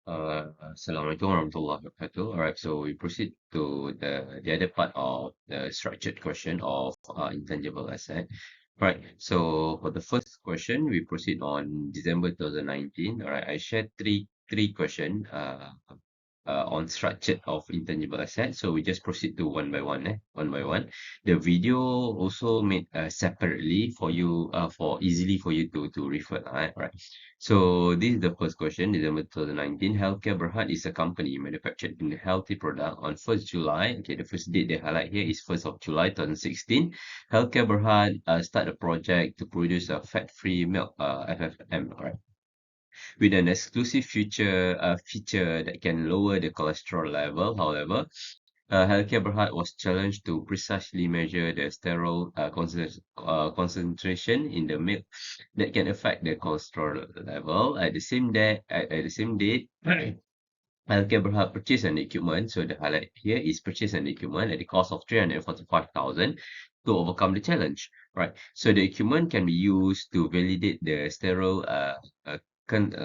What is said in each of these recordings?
Assalamualaikum warahmatullahi wabarakatuh. Alright, so we proceed to the other part of the structured question of intangible asset. Right, so for the first question, we proceed on December 2019. Alright, I shared three question on structure of intangible assets. So we just proceed to one by one, one by one. The video also made separately for you, for easily for you to refer, right? So this is the first question, December 2019. Healthcare Berhad is a company manufactured in a healthy product on 1st July. Okay, the first date they highlight here is 1st of July 2016. Healthcare Berhad start a project to produce a fat-free milk, FFM, right? With an exclusive feature that can lower the cholesterol level. However, Healthcare Berhad was challenged to precisely measure the sterol concentration in the milk that can affect the cholesterol level. At the same date, Healthcare Berhad purchased an equipment. So the highlight here is purchase an equipment at the cost of 345,000 to overcome the challenge. Right. So the equipment can be used to validate the sterol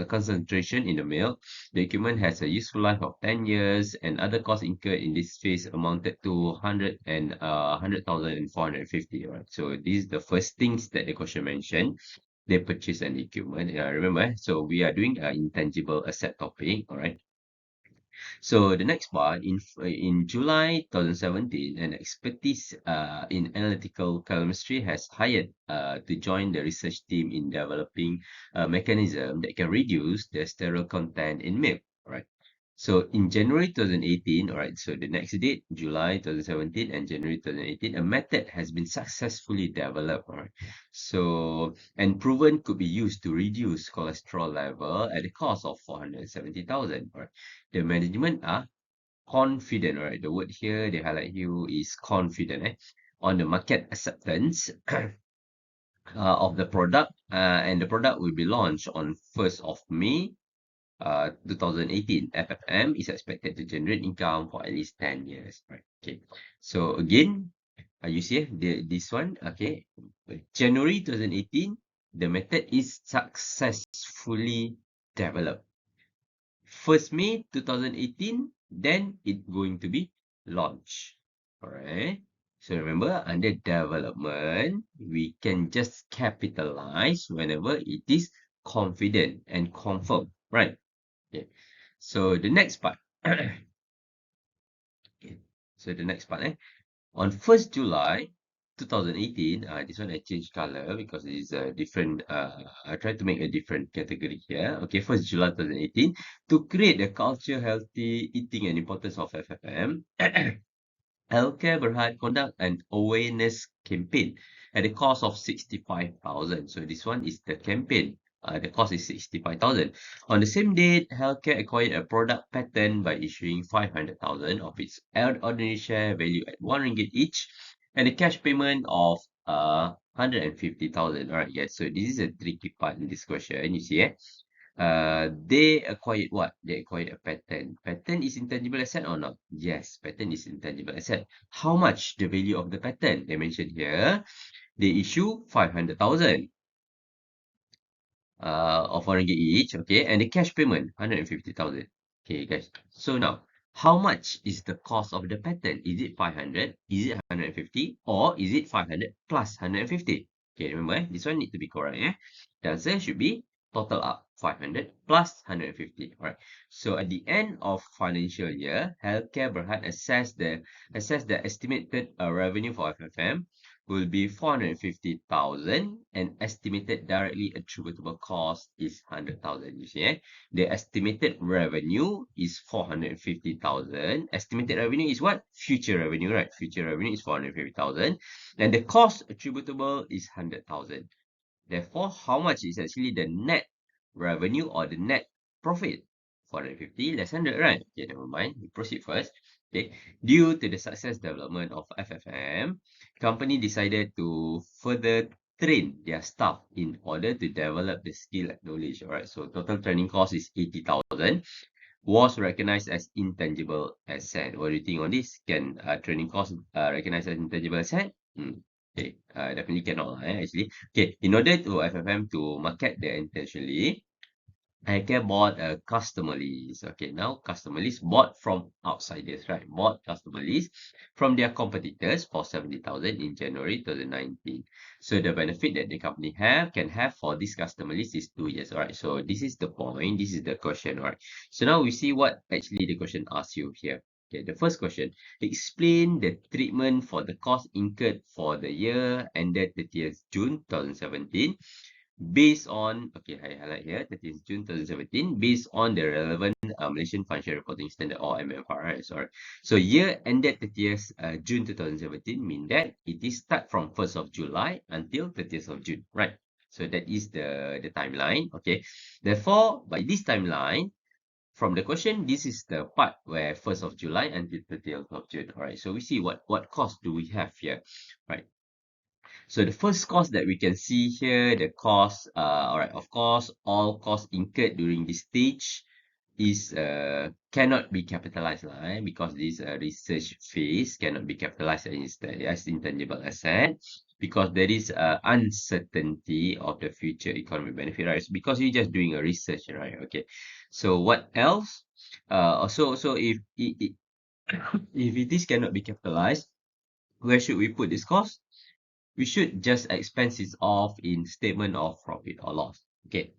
concentration in the milk. The equipment has a useful life of 10 years, and other costs incurred in this phase amounted to 100,450. Right. So these are the first things that the question mentioned. They purchase an equipment. Remember, so we are doing an intangible asset topic. All right. So the next part, in July 2017, an expertise in analytical chemistry has hired to join the research team in developing a mechanism that can reduce the sterol content in milk. Right. So in January 2018, all right, so the next date, July 2017 and January 2018, a method has been successfully developed, all right. So, and proven could be used to reduce cholesterol level at the cost of 470,000, all right. The management are confident, all right. The word here, they highlight you is confident, on the market acceptance of the product, and the product will be launched on 1st of May 2018. FFM is expected to generate income for at least 10 years. Right. Okay. So again, you see this one. Okay. January 2018, the method is successfully developed. 1st May 2018, then it's going to be launched. Alright. So remember, under development, we can just capitalize whenever it is confident and confirmed. Right. Okay. So the next part. Okay. So the next part, on 1st July 2018, this one I changed color because it's a different, I tried to make a different category here. Okay, 1st July 2018, to create a culture healthy eating and importance of FFM, Healthcare Berhad conduct an awareness campaign at the cost of 65,000. So this one is the campaign. The cost is 65,000. On the same date, Healthcare acquired a product patent by issuing 500,000 of its ordinary share value at 1 ringgit each, and a cash payment of 150,000. Alright, yes. So this is a tricky part in this question. You see, they acquired what? They acquired a patent. Patent is intangible asset or not? Yes, patent is intangible asset. How much the value of the patent? They mentioned here, they issue 500,000 of 1 ringgit each, okay, and the cash payment 150,000. Okay, guys. So now, how much is the cost of the patent? Is it 500? Is it 150? Or is it 500 plus 150? Okay, remember, this one need to be correct. The answer should be total up 500 plus 150. All right. So at the end of financial year, Healthcare Berhad assess the estimated revenue for FFM will be 450,000, and estimated directly attributable cost is 100,000. You see, the estimated revenue is 450,000. Estimated revenue is what? Future revenue, right? Future revenue is 450,000, and the cost attributable is 100,000. Therefore, how much is actually the net revenue or the net profit? 450 less 100, right? Okay, never mind. We proceed first. Okay, due to the success development of FFM, company decided to further train their staff in order to develop the skill and knowledge. All right, so total training cost is 80,000. Was recognized as intangible asset. What do you think on this? Can training cost recognized as intangible asset? Okay, definitely cannot, actually. Okay, in order to FFM to market their intentionally, Healthcare bought a customer list. Okay, now customer list bought from outsiders, right? Bought customer list from their competitors for 70,000 in January 2019. So the benefit that the company can have for this customer list is 2 years. All right. So this is the point. This is the question. All right. So now we see what actually the question asks you here. Okay, the first question, explain the treatment for the cost incurred for the year ended 30th June 2017 based on, okay, I highlight here, 30th June 2017, based on the relevant Malaysian Financial Reporting Standard or MFRS. Sorry. So year ended 30th June 2017 mean that it is start from 1st of July until 30th of June, right? So that is the timeline, okay? Therefore, by this timeline, from the question, this is the part where 1st of July until 30th of June, all right? So we see what cost do we have here, right? So the first cost that we can see here, the cost, all right, of course, all costs incurred during this stage is cannot be capitalized because this research phase cannot be capitalized as intangible asset because there is uncertainty of the future economic benefit, right? It's because you're just doing a research, right? Okay. So what else? So if it is cannot be capitalized, where should we put this cost? We should just expense it off in statement of profit or loss. Okay.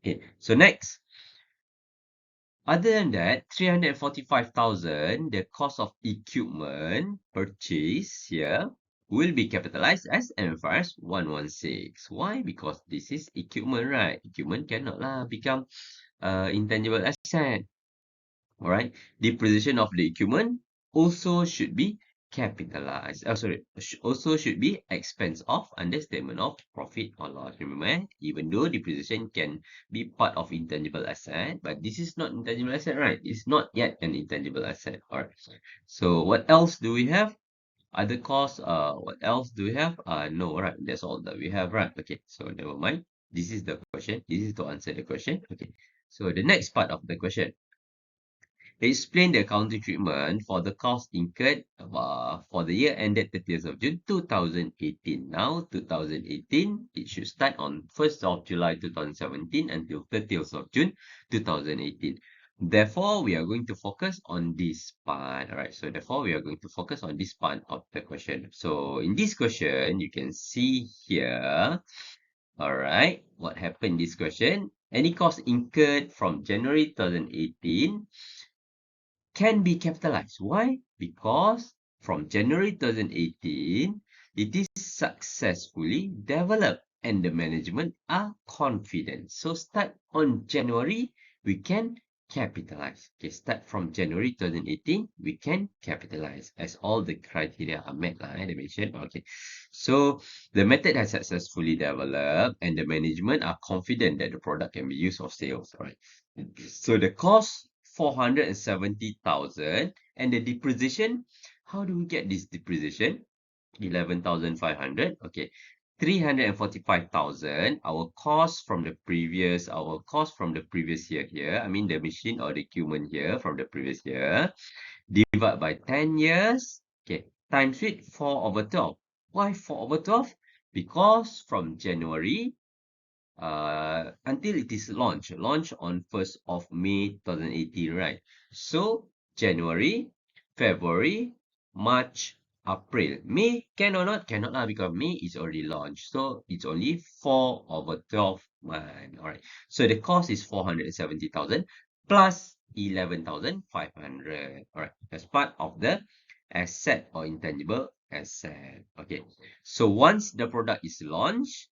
Okay. So next, other than that, 345,000, the cost of equipment purchase here will be capitalized as MFRS 116. Why? Because this is equipment, right? Equipment cannot become intangible asset. All right. Depreciation of the equipment also should be capitalized. Also should be expense of under statement of profit or loss. Remember, even though depreciation can be part of intangible asset, but this is not intangible asset, right? It's not yet an intangible asset. All right. So what else do we have? Other costs. What else do we have? No, right? That's all that we have, right? Okay. So never mind. This is the question. This is to answer the question. Okay. So the next part of the question. Explain the accounting treatment for the cost incurred for the year ended 30th of June 2018. Now, 2018, it should start on 1st of July 2017 until 30th of June 2018. Therefore, we are going to focus on this part. All right. So therefore, we are going to focus on this part of the question. So in this question, you can see here, all right, what happened in this question? Any cost incurred from January 2018 can be capitalized. Why? Because from January 2018, it is successfully developed and the management are confident. So start on January, we can capitalize. Okay, start from January 2018, we can capitalize as all the criteria are met, I mentioned. Okay, so the method has successfully developed and the management are confident that the product can be used for sales, right? So the cost 470,000 and the depreciation, how do we get this depreciation? 11,500. Okay. 345,000, our cost from the previous year here, I mean the machine or the equipment here from the previous year, divide by 10 years, okay, times with 4 over 12. Why 4 over 12? Because from January until it is launched on 1st of May 2018, right? So January, February, March, April. May can or not? Cannot lah because May is already launched. So it's only 4 over 12 months. All right. So the cost is 470,000 plus 11,500. All right. That's part of the asset or intangible asset. Okay. So once the product is launched,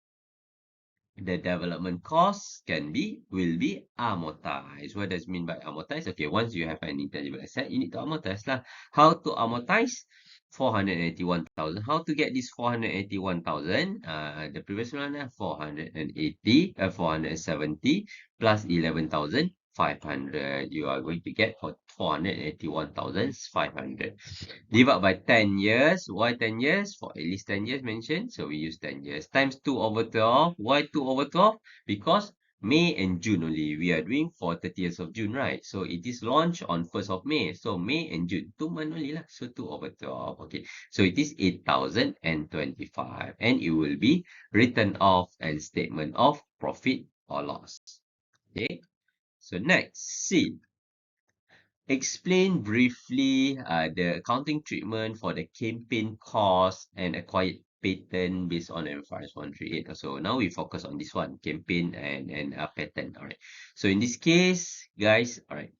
the development costs will be amortized. What does it mean by amortize? Okay, once you have an intangible asset, you need to amortize lah. How to amortize? 481,000. How to get this 481,000? The previous one, 470 plus 11,500. You are going to get 481,500. Divide by 10 years. Why 10 years? For at least 10 years mentioned. So we use 10 years. Times 2 over 12. Why 2 over 12? Because May and June only. We are doing for 30th of June, right? So it is launched on 1st of May. So May and June. 2 months only lah. So 2 over 12. Okay. So it is 8,025. And it will be written off and statement of profit or loss. Okay. So next, C. Explain briefly the accounting treatment for the campaign cost and acquired patent based on MFRS 138. So now we focus on this one, campaign and patent. All right. So in this case, guys, all right,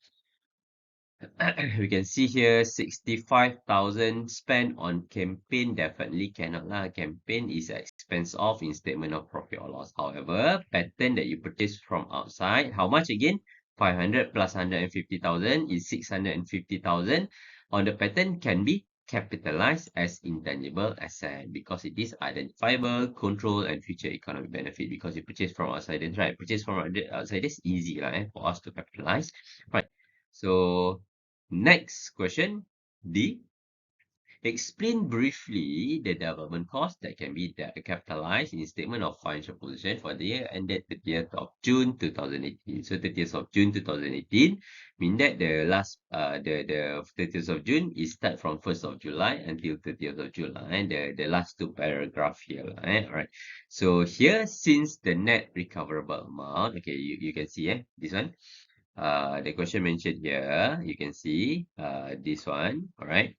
we can see here 65,000 spent on campaign. Definitely cannot lah. Campaign is expense off in statement of profit or loss. However, patent that you purchase from outside, how much again? 500 plus 150,000 is 650,000. On the patent can be capitalized as intangible asset because it is identifiable, control, and future economic benefit because you purchase from outsiders, right? Purchase from outsiders easy lah, for us to capitalize, right? So next question, D. Explain briefly the development cost that can be capitalized in statement of financial position for the year ended 30th of June 2018. So 30th of June 2018 mean that the last the 30th of June is start from 1st of July until 30th of July, and the last two paragraph here. All right. So here, since the net recoverable amount, okay, you can see this one. The question mentioned here, you can see this one, all right.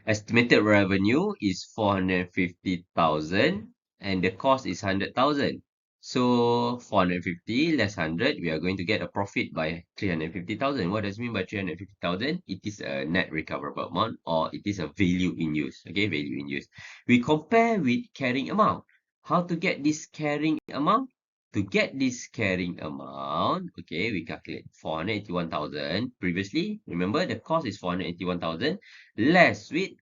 Estimated revenue is 450,000 and the cost is 100,000. So 450 less 100, we are going to get a profit by 350,000. What does it mean by 350,000? It is a net recoverable amount or it is a value in use. Okay, value in use. We compare with carrying amount. How to get this carrying amount? To get this carrying amount, okay, we calculate 481,000. Previously, remember the cost is 481,000 less with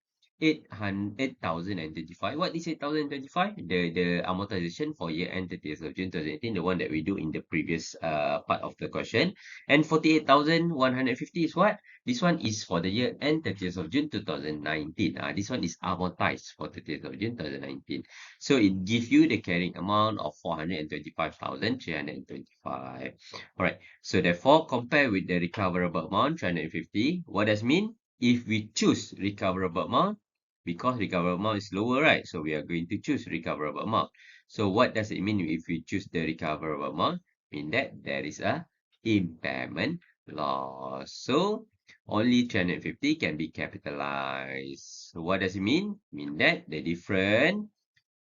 8,035. What is 8,035? The amortization for year end 30th of June 2018, the one that we do in the previous part of the question. And 48,150 is what? This one is for the year end 30th of June 2019. This one is amortized for 30th of June 2019. So it gives you the carrying amount of 425,325. All right. So therefore, compare with the recoverable amount 350. What does it mean? If we choose recoverable amount, because recoverable amount is lower, right? So we are going to choose recoverable amount. So what does it mean if we choose the recoverable amount? Mean that there is a impairment loss. So only 350 can be capitalized. So what does it mean? Mean that the difference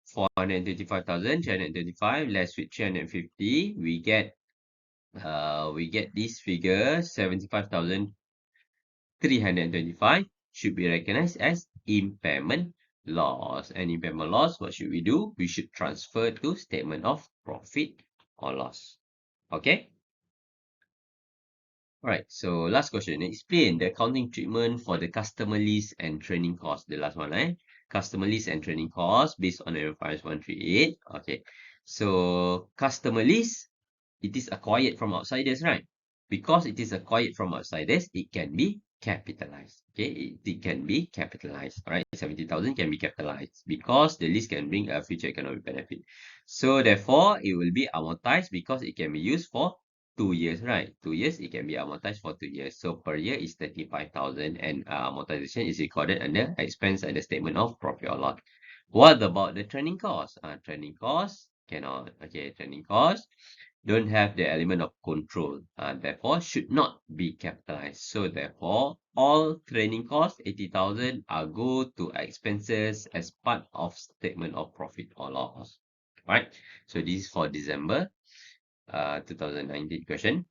435,000, 335 less with 350, we get this figure 75,325 should be recognized as impairment loss. And impairment loss, what should we do? We should transfer to statement of profit or loss. Okay. Alright, so last question. Explain the accounting treatment for the customer list and training cost. The last one, customer list and training cost based on MFRS 138. Okay, so customer list, it is acquired from outsiders, right? Because it is acquired from outsiders, it can be capitalized. Okay, it can be capitalized. All right, 70,000 can be capitalized because the list can bring a future economic benefit. So therefore, it will be amortized because it can be used for 2 years, right? 2 years, it can be amortized for 2 years. So per year is 35,000 and amortization is recorded under expense at the statement of profit or loss. What about the training cost? Training cost cannot. Okay, training cost don't have the element of control, therefore should not be capitalized. So therefore, all training costs, 80,000, are go to expenses as part of statement of profit or loss. Right? So this is for December 2019 question.